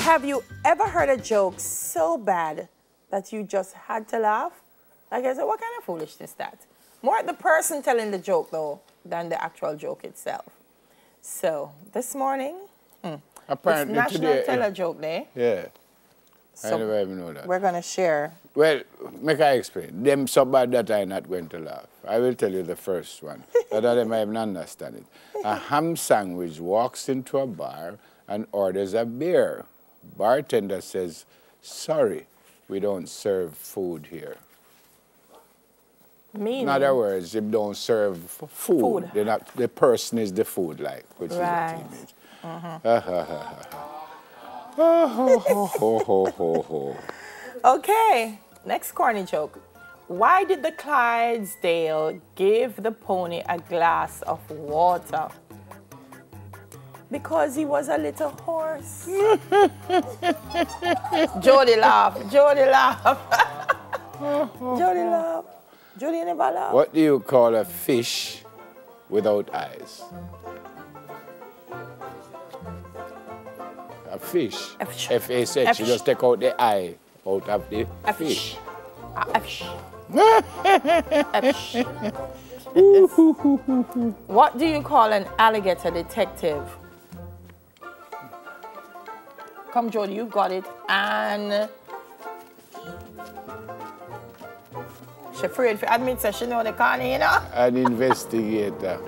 Have you ever heard a joke so bad that you just had to laugh? Like I said, what kind of foolishness is that? More the person telling the joke, though, than the actual joke itself. So, this morning, apparently it's National today, Tell a Joke Day. Yeah. So I never even know that. We're going to share. Well, make I explain. Them so bad that I'm not going to laugh. I will tell you the first one. That of them I even understand it. A ham sandwich walks into a bar and orders a beer. Bartender says, "Sorry, we don't serve food here." Meaning? In other words, they don't serve food. They're not, the person is the food, like, which right. is what it means. Okay, next corny joke. Why did the Clydesdale give the pony a glass of water? Because he was a little horse. Jody laugh. Jody laugh. Jody laugh. Jody never laugh. What do you call a fish without eyes? A fish. F-A-S-H. You just take out the eye out of the fish. What do you call an alligator detective? Come, Jody, you got it. And she's afraid to admit that she know the corner, you know? An investigator.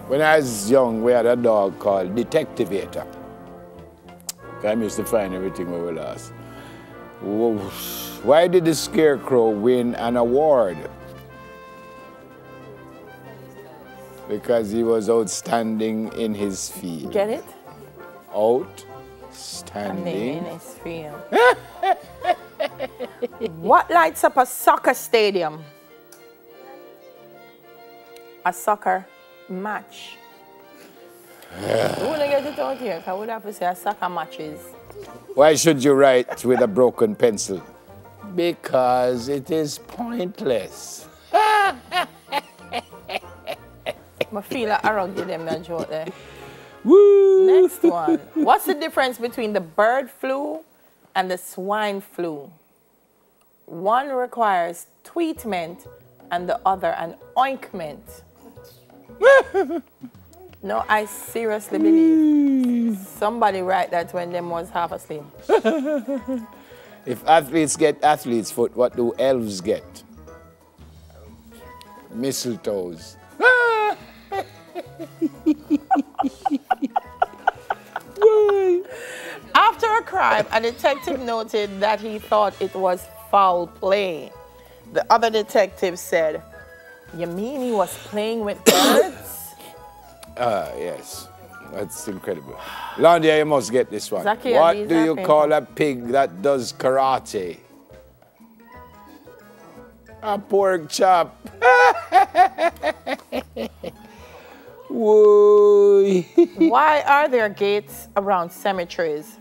When I was young, we had a dog called Detectivator. I used to find everything where we lost. Why did the Scarecrow win an award? Because he was outstanding in his field. Get it? Outstanding in his field. What lights up a soccer stadium? A soccer match. We wouldn't get it out here, because we'd have to say a soccer matches. Why should you write with a broken pencil? Because it is pointless. I feel like I don't give them that joke there. Woo! Next one. What's the difference between the bird flu and the swine flu? One requires treatment and the other an ointment. No, I seriously believe somebody write that when them was half asleep. If athletes get athlete's foot, what do elves get? Mistletoes. After a crime, a detective noted that he thought it was foul play. The other detective said, "You mean he was playing with birds?" Yes. That's incredible. Landia, you must get this one. Zaki, what do you call a pig that does karate? A pork chop. Whoa. Why are there gates around cemeteries?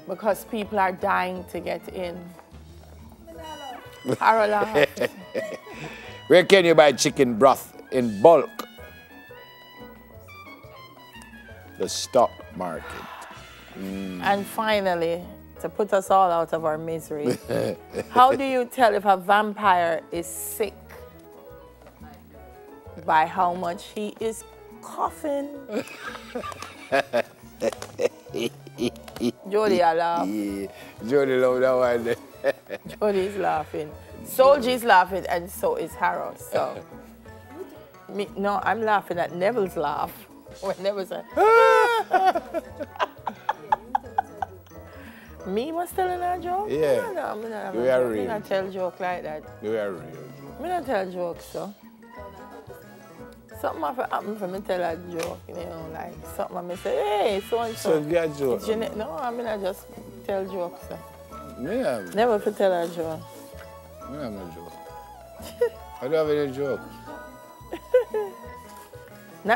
Because people are dying to get in. Caroline. Where can you buy chicken broth in bulk? The stock market. And finally, to put us all out of our misery, how do you tell if a vampire is sick? By how much he is coughing. Jody, I laugh. Yeah. Jody love that one. Jody's laughing. Soldie's laughing, and so is Harold. So, no, I'm laughing at Neville's laugh. When Neville said, me must tell a joke? Yeah. No, we are real. I don't tell joke like that. We are real. I don't tell jokes, so. Something happen for me tell a joke, you know, like something I say, hey, so and so. So get a joke. No, I mean I just tell jokes. So. Yeah. Never to tell a joke. I have no joke. I don't have any joke.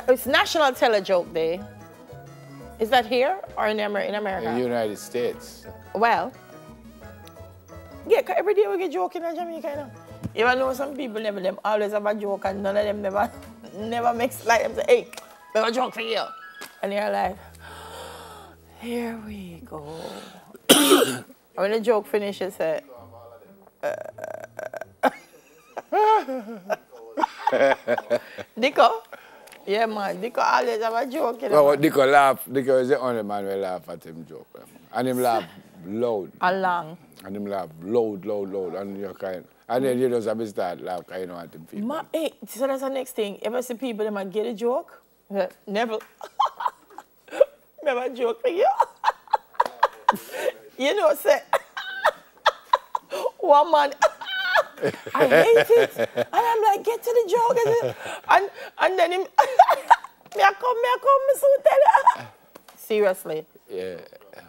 It's National Tell a Joke Day. Is that here or in America? In the United States. Well, yeah, 'cause every day we get joking in Jamaica, you know. You know some people never them always have a joke and none of them never never makes like them say, hey, I have a joke for you. And you're like, here we go. And when the joke finishes, say, Dico? Yeah, man. Dico always have a joke. You know, well, Dico laugh. Dico is the only man who laugh at him joke. And him laugh loud. And long. And him laugh loud. And you're kind. And then you just have to start laugh because you don't want him to feel. Hey, so that's the next thing. Ever see people that might get a joke? Never. Never joke for you. You know, say, one man, I hate it. And I'm like, get to the joke. And then him, me I come, me soon tell you. Seriously. Yeah.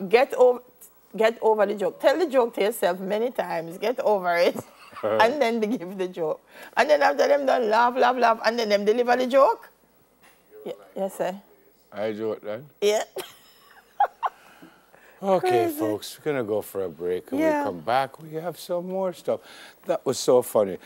Get over the joke. Tell the joke to yourself many times. Get over it. And then they give the joke. And then after them done laugh, and then them deliver the joke. Yeah, yes, sir. I joke that? Yeah. Okay, Crazy. folks, we're going to go for a break. And Yeah. we come back, we have some more stuff. That was so funny.